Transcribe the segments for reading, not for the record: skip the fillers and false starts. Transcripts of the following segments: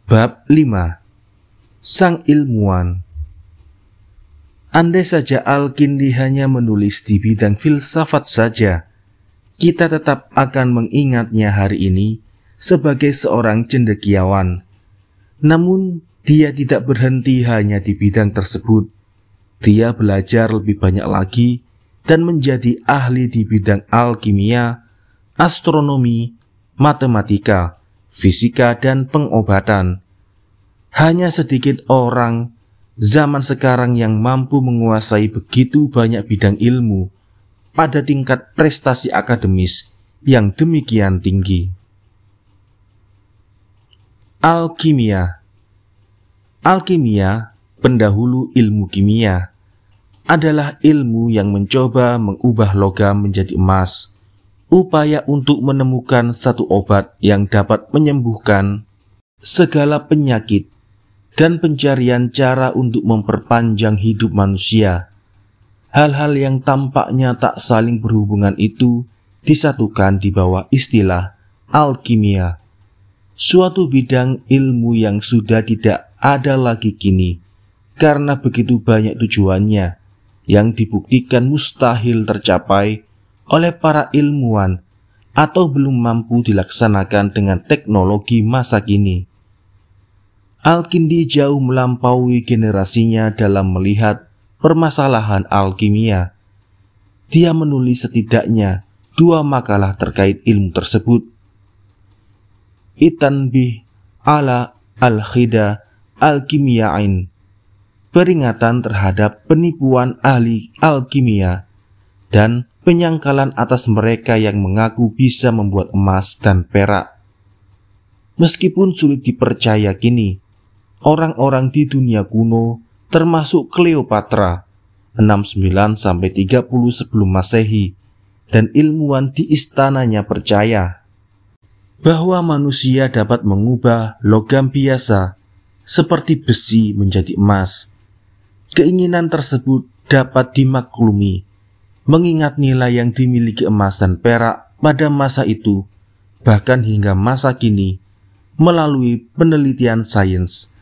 Bab 5. Sang Ilmuwan. Andai saja Al-Kindi hanya menulis di bidang filsafat saja, kita tetap akan mengingatnya hari ini sebagai seorang cendekiawan. Namun, dia tidak berhenti hanya di bidang tersebut. Dia belajar lebih banyak lagi dan menjadi ahli di bidang alkimia, astronomi, matematika, fisika, dan pengobatan. Hanya sedikit orang zaman sekarang yang mampu menguasai begitu banyak bidang ilmu pada tingkat prestasi akademis yang demikian tinggi. Alkimia. Alkimia, pendahulu ilmu kimia, adalah ilmu yang mencoba mengubah logam menjadi emas, upaya untuk menemukan satu obat yang dapat menyembuhkan segala penyakit, dan pencarian cara untuk memperpanjang hidup manusia. Hal-hal yang tampaknya tak saling berhubungan itu disatukan di bawah istilah alkimia, suatu bidang ilmu yang sudah tidak ada lagi kini karena begitu banyak tujuannya yang dibuktikan mustahil tercapai oleh para ilmuwan atau belum mampu dilaksanakan dengan teknologi masa kini. Al-Kindi jauh melampaui generasinya dalam melihat permasalahan alkimia. Dia menulis setidaknya 2 makalah terkait ilmu tersebut. Itanbih ala al-khida al-kimiyain, peringatan terhadap penipuan ahli alkimia dan penyangkalan atas mereka yang mengaku bisa membuat emas dan perak. Meskipun sulit dipercaya kini, orang-orang di dunia kuno termasuk Cleopatra 69-30 sebelum Masehi dan ilmuwan di istananya percaya bahwa manusia dapat mengubah logam biasa seperti besi menjadi emas. Keinginan tersebut dapat dimaklumi mengingat nilai yang dimiliki emas dan perak pada masa itu bahkan hingga masa kini. Melalui penelitian sains,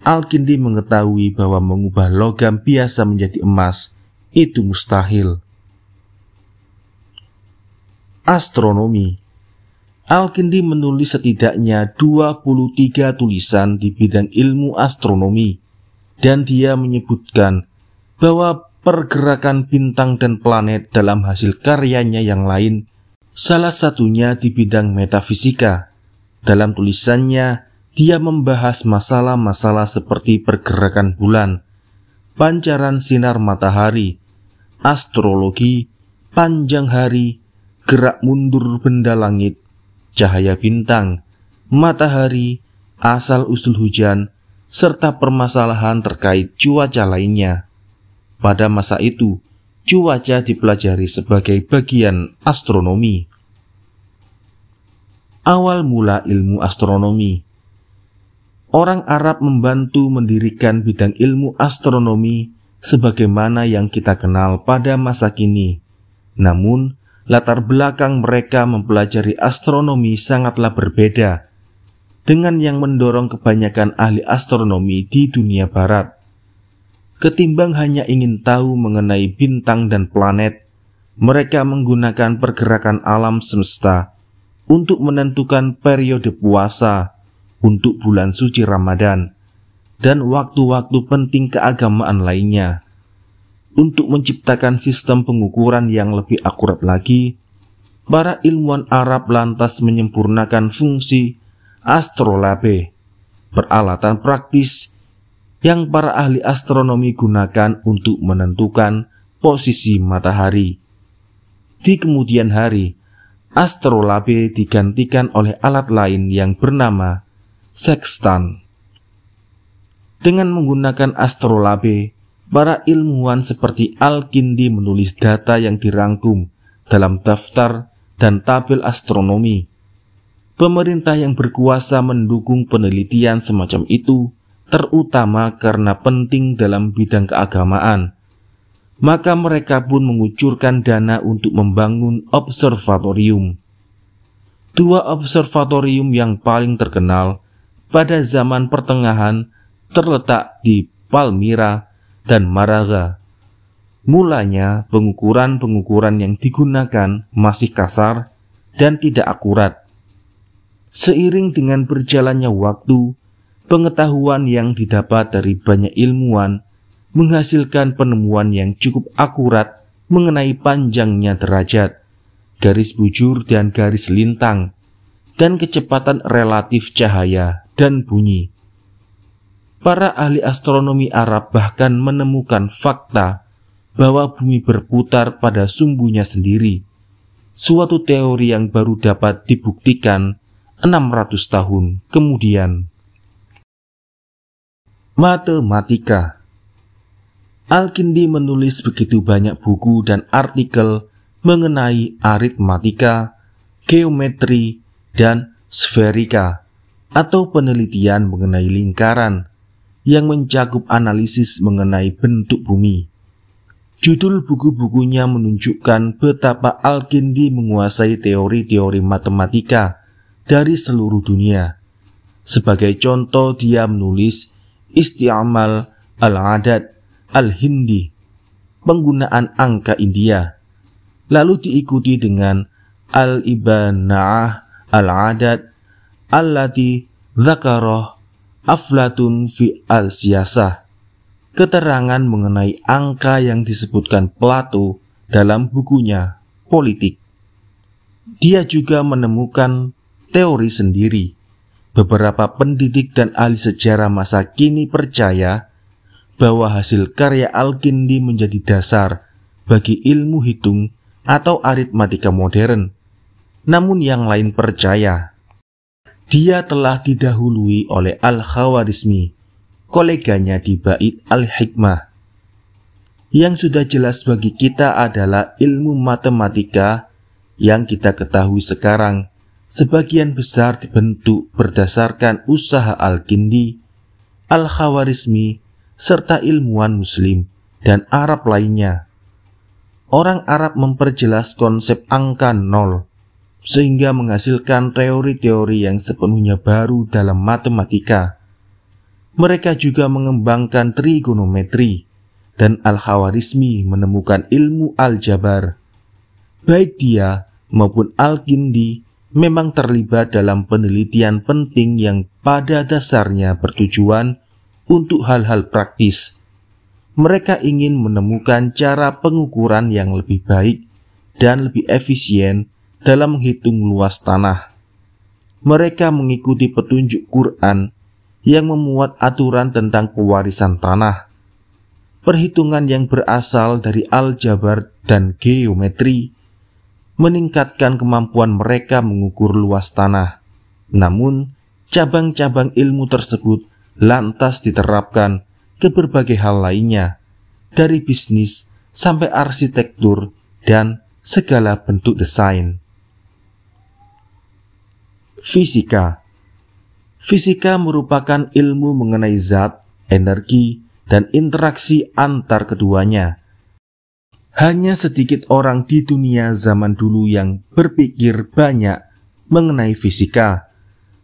Al-Kindi mengetahui bahwa mengubah logam biasa menjadi emas itu mustahil. Astronomi. Al-Kindi menulis setidaknya 23 tulisan di bidang ilmu astronomi, dan dia menyebutkan bahwa pergerakan bintang dan planet dalam hasil karyanya yang lain, salah satunya di bidang metafisika. Dalam tulisannya, dia membahas masalah-masalah seperti pergerakan bulan, pancaran sinar matahari, astrologi, panjang hari, gerak mundur benda langit, cahaya bintang, matahari, asal-usul hujan, serta permasalahan terkait cuaca lainnya. Pada masa itu, cuaca dipelajari sebagai bagian astronomi. Awal mula ilmu astronomi. Orang Arab membantu mendirikan bidang ilmu astronomi sebagaimana yang kita kenal pada masa kini. Namun, latar belakang mereka mempelajari astronomi sangatlah berbeda dengan yang mendorong kebanyakan ahli astronomi di dunia barat. Ketimbang hanya ingin tahu mengenai bintang dan planet, mereka menggunakan pergerakan alam semesta untuk menentukan periode puasa untuk bulan suci Ramadan dan waktu-waktu penting keagamaan lainnya. Untuk menciptakan sistem pengukuran yang lebih akurat lagi, para ilmuwan Arab lantas menyempurnakan fungsi astrolabe, peralatan praktis yang para ahli astronomi gunakan untuk menentukan posisi matahari. Di kemudian hari, astrolabe digantikan oleh alat lain yang bernama sextant. Dengan menggunakan astrolabe, para ilmuwan seperti Al-Kindi menulis data yang dirangkum dalam daftar dan tabel astronomi. Pemerintah yang berkuasa mendukung penelitian semacam itu, terutama karena penting dalam bidang keagamaan. Maka mereka pun mengucurkan dana untuk membangun observatorium. 2 observatorium yang paling terkenal pada zaman pertengahan terletak di Palmyra dan Malaga. Mulanya pengukuran-pengukuran yang digunakan masih kasar dan tidak akurat. Seiring dengan berjalannya waktu, pengetahuan yang didapat dari banyak ilmuwan menghasilkan penemuan yang cukup akurat mengenai panjangnya derajat, garis bujur dan garis lintang, dan kecepatan relatif cahaya dan bunyi. Para ahli astronomi Arab bahkan menemukan fakta bahwa bumi berputar pada sumbunya sendiri, suatu teori yang baru dapat dibuktikan 600 tahun kemudian. Matematika. Al-Kindi menulis begitu banyak buku dan artikel mengenai aritmatika, geometri, dan sferika, atau penelitian mengenai lingkaran yang mencakup analisis mengenai bentuk bumi. Judul buku-bukunya menunjukkan betapa Al-Kindi menguasai teori-teori matematika dari seluruh dunia. Sebagai contoh, dia menulis Isti'mal al-Adad al-Hindi, penggunaan angka India, lalu diikuti dengan Al-Ibana'ah al-Adad allati dzakarahu Aflatun fi al-Siyasah, keterangan mengenai angka yang disebutkan Plato dalam bukunya Politik. Dia juga menemukan teori sendiri. Beberapa pendidik dan ahli sejarah masa kini percaya bahwa hasil karya Al-Kindi menjadi dasar bagi ilmu hitung atau aritmatika modern. Namun yang lain percaya dia telah didahului oleh Al-Khawarizmi, koleganya di Bait Al-Hikmah. Yang sudah jelas bagi kita adalah ilmu matematika yang kita ketahui sekarang sebagian besar dibentuk berdasarkan usaha Al-Kindi, Al-Khawarizmi, serta ilmuwan Muslim dan Arab lainnya. Orang Arab memperjelas konsep angka 0, sehingga menghasilkan teori-teori yang sepenuhnya baru dalam matematika. Mereka juga mengembangkan trigonometri, dan Al-Khawarizmi menemukan ilmu aljabar. Baik dia maupun Al-Kindi memang terlibat dalam penelitian penting yang pada dasarnya bertujuan untuk hal-hal praktis. Mereka ingin menemukan cara pengukuran yang lebih baik dan lebih efisien dalam menghitung luas tanah. Mereka mengikuti petunjuk Quran yang memuat aturan tentang pewarisan tanah. Perhitungan yang berasal dari aljabar dan geometri meningkatkan kemampuan mereka mengukur luas tanah. Namun, cabang-cabang ilmu tersebut lantas diterapkan ke berbagai hal lainnya, dari bisnis sampai arsitektur dan segala bentuk desain. Fisika. Fisika merupakan ilmu mengenai zat, energi, dan interaksi antar keduanya. Hanya sedikit orang di dunia zaman dulu yang berpikir banyak mengenai fisika,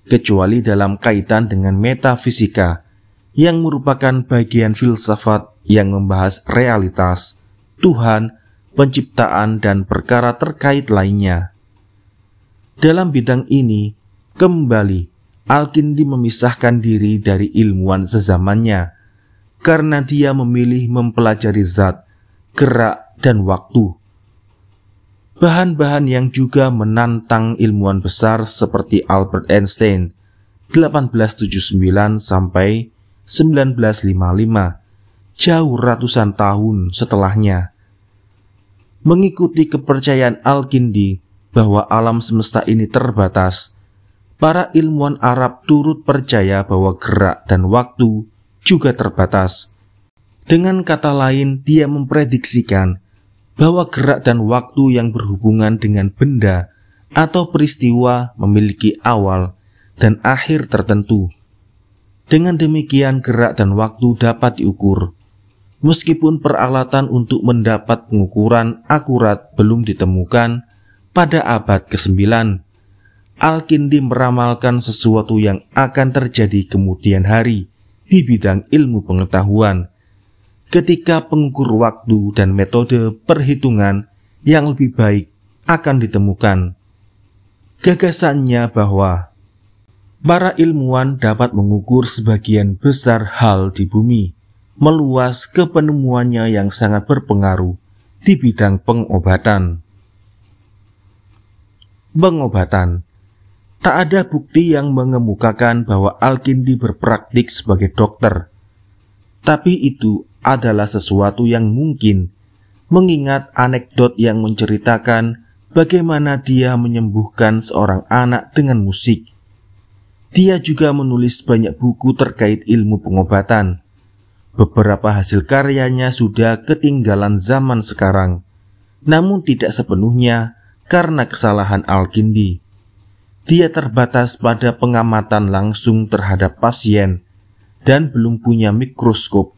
kecuali dalam kaitan dengan metafisika, yang merupakan bagian filsafat yang membahas realitas, Tuhan, penciptaan, dan perkara terkait lainnya. Dalam bidang ini, kembali, Al-Kindi memisahkan diri dari ilmuwan sezamannya, karena dia memilih mempelajari zat, gerak, dan waktu. Bahan-bahan yang juga menantang ilmuwan besar seperti Albert Einstein 1879 sampai 1955, jauh ratusan tahun setelahnya. Mengikuti kepercayaan Al-Kindi bahwa alam semesta ini terbatas, para ilmuwan Arab turut percaya bahwa gerak dan waktu juga terbatas. Dengan kata lain, dia memprediksikan bahwa gerak dan waktu yang berhubungan dengan benda atau peristiwa memiliki awal dan akhir tertentu. Dengan demikian, gerak dan waktu dapat diukur. Meskipun peralatan untuk mendapat pengukuran akurat belum ditemukan pada abad ke-9, Al-Kindi meramalkan sesuatu yang akan terjadi kemudian hari di bidang ilmu pengetahuan, ketika pengukur waktu dan metode perhitungan yang lebih baik akan ditemukan. Gagasannya bahwa para ilmuwan dapat mengukur sebagian besar hal di bumi, meluas ke penemuannya yang sangat berpengaruh di bidang pengobatan. Tak ada bukti yang mengemukakan bahwa Al-Kindi berpraktik sebagai dokter. Tapi itu adalah sesuatu yang mungkin, mengingat anekdot yang menceritakan bagaimana dia menyembuhkan seorang anak dengan musik. Dia juga menulis banyak buku terkait ilmu pengobatan. Beberapa hasil karyanya sudah ketinggalan zaman sekarang, namun tidak sepenuhnya karena kesalahan Al-Kindi. Dia terbatas pada pengamatan langsung terhadap pasien dan belum punya mikroskop.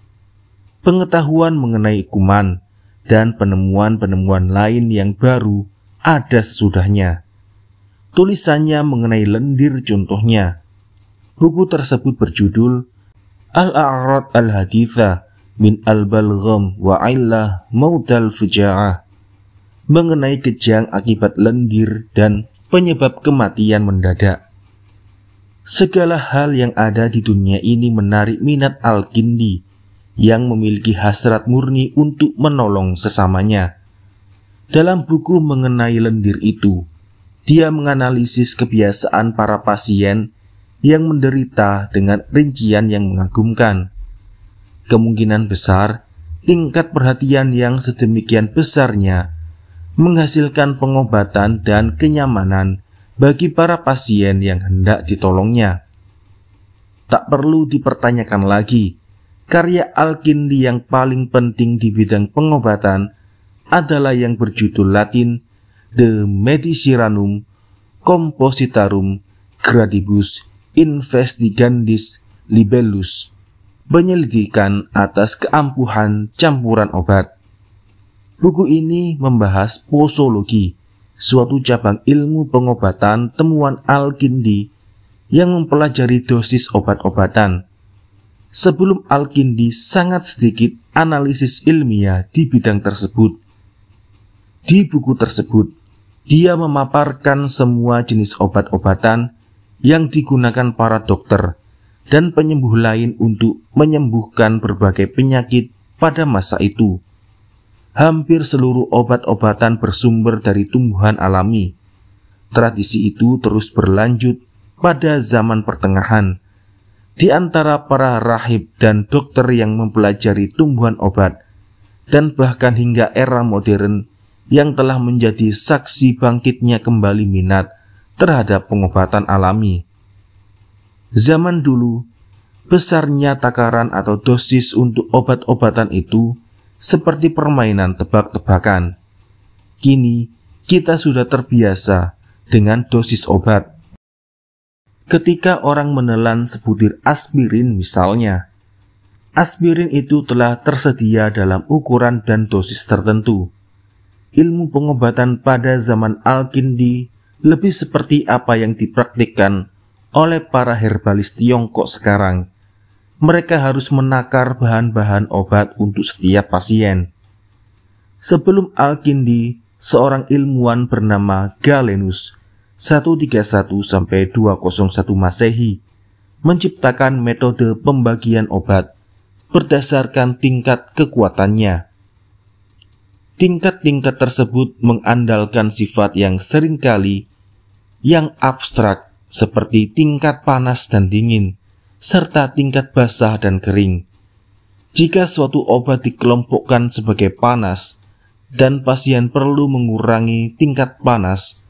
Pengetahuan mengenai kuman dan penemuan-penemuan lain yang baru ada sesudahnya. Tulisannya mengenai lendir contohnya. Buku tersebut berjudul Al-A'rad Al-Haditha min Al-Balgham wa Illah Mautal Fuja'ah, mengenai kejang akibat lendir dan penyebab kematian mendadak. Segala hal yang ada di dunia ini menarik minat Al-Kindi yang memiliki hasrat murni untuk menolong sesamanya. Dalam buku mengenai lendir itu, dia menganalisis kebiasaan para pasien yang menderita dengan rincian yang mengagumkan. Kemungkinan besar, tingkat perhatian yang sedemikian besarnya menghasilkan pengobatan dan kenyamanan bagi para pasien yang hendak ditolongnya. Tak perlu dipertanyakan lagi, karya Al-Kindi yang paling penting di bidang pengobatan adalah yang berjudul Latin De Medicinum Compositarum Gradibus Investigandis Libellus, penyelidikan atas keampuhan campuran obat. Buku ini membahas posologi, suatu cabang ilmu pengobatan temuan Al-Kindi yang mempelajari dosis obat-obatan. Sebelum Al-Kindi sangat sedikit analisis ilmiah di bidang tersebut. Di buku tersebut, dia memaparkan semua jenis obat-obatan yang digunakan para dokter dan penyembuh lain untuk menyembuhkan berbagai penyakit pada masa itu. Hampir seluruh obat-obatan bersumber dari tumbuhan alami. Tradisi itu terus berlanjut pada zaman pertengahan. Di antara para rahib dan dokter yang mempelajari tumbuhan obat, dan bahkan hingga era modern yang telah menjadi saksi bangkitnya kembali minat terhadap pengobatan alami. Zaman dulu, besarnya takaran atau dosis untuk obat-obatan itu seperti permainan tebak-tebakan. Kini kita sudah terbiasa dengan dosis obat. Ketika orang menelan sebutir aspirin misalnya, aspirin itu telah tersedia dalam ukuran dan dosis tertentu. Ilmu pengobatan pada zaman Al-Kindi lebih seperti apa yang dipraktikkan oleh para herbalis Tiongkok sekarang. Mereka harus menakar bahan-bahan obat untuk setiap pasien. Sebelum Al-Kindi, seorang ilmuwan bernama Galenus 131-201 Masehi menciptakan metode pembagian obat berdasarkan tingkat kekuatannya. Tingkat-tingkat tersebut mengandalkan sifat yang seringkali yang abstrak seperti tingkat panas dan dingin, serta tingkat basah dan kering. Jika suatu obat dikelompokkan sebagai panas dan pasien perlu mengurangi tingkat panas,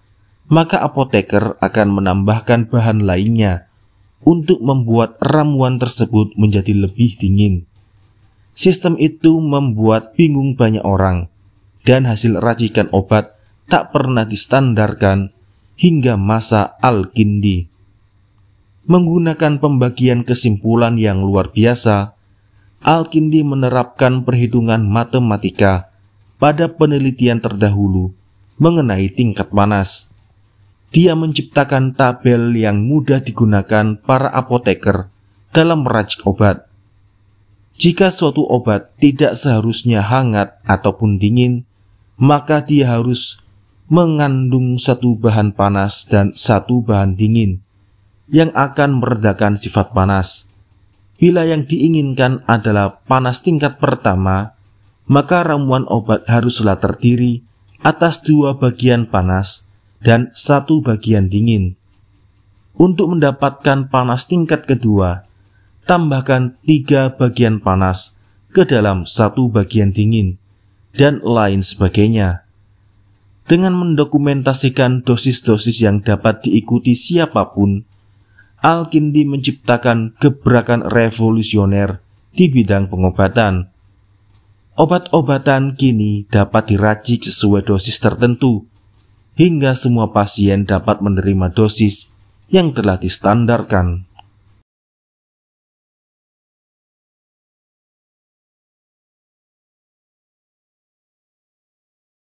maka apoteker akan menambahkan bahan lainnya untuk membuat ramuan tersebut menjadi lebih dingin. Sistem itu membuat bingung banyak orang, dan hasil racikan obat tak pernah distandarkan hingga masa Al-Kindi. Menggunakan pembagian kesimpulan yang luar biasa, Al-Kindi menerapkan perhitungan matematika pada penelitian terdahulu mengenai tingkat panas. Dia menciptakan tabel yang mudah digunakan para apoteker dalam meracik obat. Jika suatu obat tidak seharusnya hangat ataupun dingin, maka dia harus mengandung satu bahan panas dan satu bahan dingin yang akan meredakan sifat panas. Bila yang diinginkan adalah panas tingkat pertama, maka ramuan obat haruslah terdiri atas 2 bagian panas dan 1 bagian dingin. Untuk mendapatkan panas tingkat kedua, tambahkan 3 bagian panas ke dalam 1 bagian dingin, dan lain sebagainya. Dengan mendokumentasikan dosis-dosis yang dapat diikuti siapapun, Al-Kindi menciptakan gebrakan revolusioner di bidang pengobatan. Obat-obatan kini dapat diracik sesuai dosis tertentu, hingga semua pasien dapat menerima dosis yang telah distandarkan.